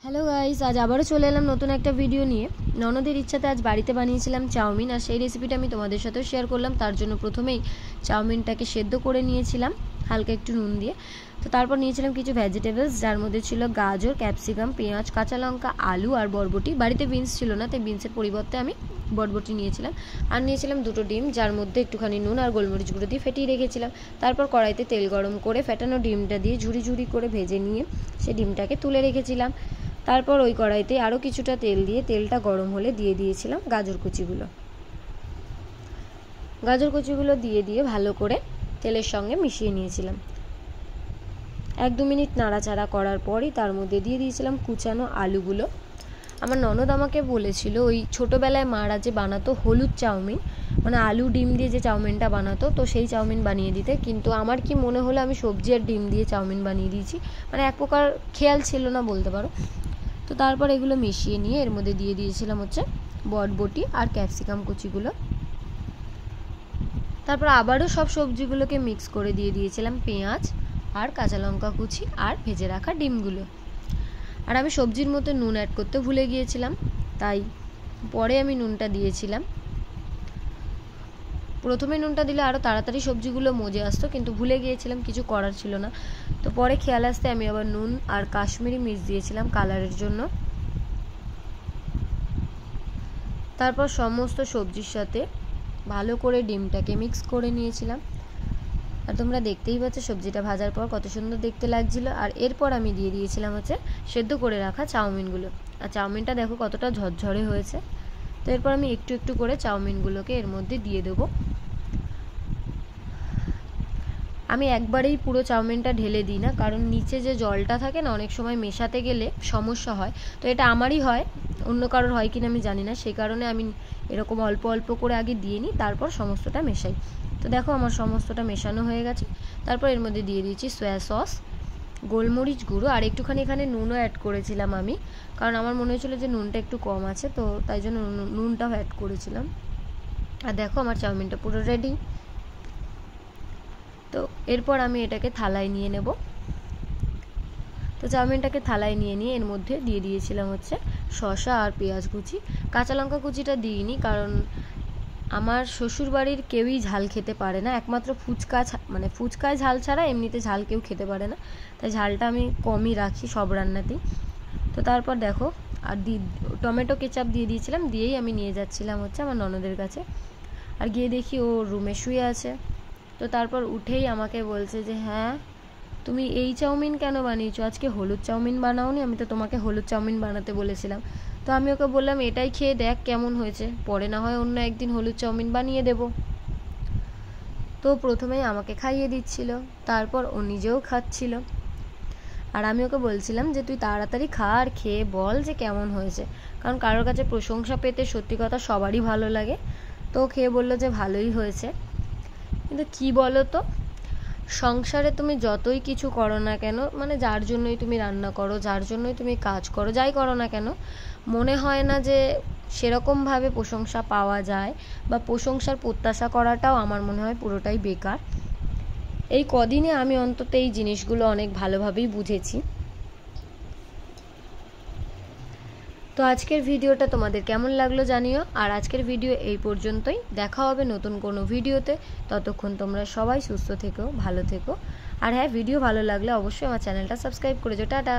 Hello guys, আজ আবারও চলে এলাম নতুন একটা ভিডিও নিয়ে। ননদের ইচ্ছাতে আজ বাড়িতে বানিয়েছিলাম চাউমিন, আর সেই রেসিপিটা আমি তোমাদের সাথেও শেয়ার করলাম। তার জন্য প্রথমেই চাউমিনটাকে সেদ্ধ করে নিয়েছিলাম হালকা একটু নুন দিয়ে। তো তারপর নিয়েছিলাম কিছু ভেজিটেবলস, যার মধ্যে ছিল গাজর, ক্যাপসিকাম, পেঁয়াজ, কাঁচা লঙ্কা, আলু আর বরবটি। বাড়িতে বিনস ছিল না, তাই বিনসের পরিবর্তে আমি বরবটি নিয়েছিলাম। আর নিয়েছিলাম দুটো ডিম, যার মধ্যে একটুখানি নুন আর গোলমরিচ গুঁড়ো দিয়ে ফেটিয়ে রেখেছিলাম। তারপর কড়াইতে তেল গরম করে ফেটানো ডিমটা দিয়ে ঝুড়ি ঝুড়ি করে ভেজে নিয়ে সেই ডিমটাকে তুলে রেখেছিলাম। তারপর ওই কড়াইতে আরও কিছুটা তেল দিয়ে তেলটা গরম হলে দিয়ে দিয়েছিলাম গাজর কুচিগুলো দিয়ে ভালো করে তেলের সঙ্গে মিশিয়ে নিয়েছিলাম। 1-2 মিনিট নাড়াচাড়া করার পরই তার মধ্যে দিয়ে দিয়েছিলাম কুচানো আলুগুলো। আমার ননদ আমাকে বলেছিল ওই ছোটোবেলায় মারা যে বানাতো হলুদ চাউমিন, মানে আলু ডিম দিয়ে যে চাউমিনটা বানাতো, তো সেই চাউমিন বানিয়ে দিতে। কিন্তু আমার কি মনে হলো আমি সবজি আর ডিম দিয়ে চাউমিন বানিয়ে দিয়েছি, মানে এক প্রকার খেয়াল ছিল না বলতে পারো। তো তারপর এগুলো মিশিয়ে নিয়ে এর মধ্যে দিয়ে দিয়েছিলাম বরবটি আর ক্যাপসিকাম কুচিগুলো। তারপর আবারও সব সবজিগুলোকে মিক্স করে দিয়ে দিয়েছিলাম পেঁয়াজ আর কাঁচা লঙ্কা কুচি আর ভেজে রাখা ডিমগুলো। আর আমি সবজির মধ্যে নুন অ্যাড করতে ভুলে গিয়েছিলাম, তাই পরে আমি নুনটা দিয়েছিলাম। প্রথমে নুনটা দিলে আরও তাড়াতাড়ি সবজিগুলো মজে আসতো, কিন্তু ভুলে গিয়েছিলাম, কিছু করার ছিল না। তো পরে খেয়াল আসতে আমি আবার নুন আর কাশ্মীরি মির্চ দিয়েছিলাম কালারের জন্য। তারপর সমস্ত সবজির সাথে ভালো করে ডিমটাকে মিক্স করে নিয়েছিলাম। আর তোমরা দেখতেই পাচ্ছ সবজিটা ভাজার পর কত সুন্দর দেখতে লাগছিল। আর এরপর আমি দিয়ে দিয়েছিলাম সেদ্ধ করে রাখা চাউমিনগুলো। আর চাউমিনটা দেখো কতটা ঝরঝরে হয়েছে। তো এরপর আমি একটু একটু করে চাউমিনগুলোকে এর মধ্যে দিয়ে দেবো। আমি একবারেই পুরো চাউমিনটা ঢেলে দিই না, কারণ নিচে যে জলটা থাকে না, অনেক সময় মেশাতে গেলে সমস্যা হয়। তো এটা আমারই হয়, অন্য কারোর হয় কিনা আমি জানি না, সেই কারণে আমি এরকম অল্প অল্প করে আগে দিয়ে নিই, তারপর সমস্তটা মেশাই। তো দেখো আমার সমস্তটা মেশানো হয়ে গেছে। তারপর এর মধ্যে দিয়ে দিয়েছি সয়া সস, গোলমরিচ গুঁড়ো, আর একটুখানি এখানে নুনও অ্যাড করেছিলাম আমি, কারণ আমার মনে হয়েছিল যে নুনটা একটু কম আছে, তো তাই জন্য নুনটাও অ্যাড করেছিলাম। আর দেখো আমার চাউমিনটা পুরো রেডি। তো এরপর আমি এটাকে থালায় নিয়ে নেব। তো চাউমিনটাকে থালায় নিয়ে এর মধ্যে দিয়ে দিয়েছিলাম শসা আর পেঁয়াজ কুচি। কাঁচা লঙ্কা কুচিটা দিইনি, কারণ আমার শ্বশুরবাড়ির কেউই ঝাল খেতে পারে না, একমাত্র ফুচকায় ঝাল ছাড়া এমনিতে ঝাল কেউ খেতে পারে না, তাই ঝালটা আমি কমই রাখি সব রান্নাতেই। তো তারপর দেখো আর টমেটো কেচাপ দিয়ে দিয়েছিলাম, দিয়েই আমি নিয়ে যাচ্ছিলাম আমার ননদের কাছে। আর গিয়ে দেখি ও রুমে শুয়ে আছে। তো তারপর উঠেই আমাকে বলছে যে হ্যাঁ তুমি এই চাউমিন কেন বানিয়েছো, আজকে হলুদ চাউমিন বানাওনি? আমি তো তোমাকে হলুদ চাউমিন বানাতে বলেছিলাম। তো আমি ওকে বললাম এটাই খেয়ে দেখ কেমন হয়েছে, পরে না হয় অন্য একদিন হলুদ চাউমিন বানিয়ে দেব। তো প্রথমেই আমাকে খাইয়ে দিচ্ছিল, তারপর ও নিজেও খাচ্ছিল। আর আমি ওকে বলছিলাম যে তুই তাড়াতাড়ি খা আর খেয়ে বল যে কেমন হয়েছে, কারণ কারোর কাছে প্রশংসা পেতে সত্যি কথা সবারই ভালো লাগে। তো খেয়ে বললো যে ভালোই হয়েছে। কিন্তু কি বলো তো, সংসারে তুমি যতই কিছু করো না কেন, মানে যার জন্যই তুমি রান্না করো, যার জন্যই তুমি কাজ করো, যাই করো না কেন, মনে হয় না যে সেরকমভাবে প্রশংসা পাওয়া যায়, বা প্রশংসার প্রত্যাশা করাটাও আমার মনে হয় পুরোটাই বেকার। এই কদিনে আমি অন্তত এই জিনিসগুলো অনেক ভালোভাবেই বুঝেছি। তো আজকের ভিডিওটা তোমাদের কেমন লাগলো জানিও। আর আজকের ভিডিও এই পর্যন্তই, দেখা হবে নতুন কোনো ভিডিওতে। ততক্ষণ তোমরা সবাই সুস্থ থেকো, ভালো থেকো। আর হ্যাঁ, ভিডিও ভালো লাগলে অবশ্যই আমার চ্যানেলটা সাবস্ক্রাইব করে দিও। টাটা।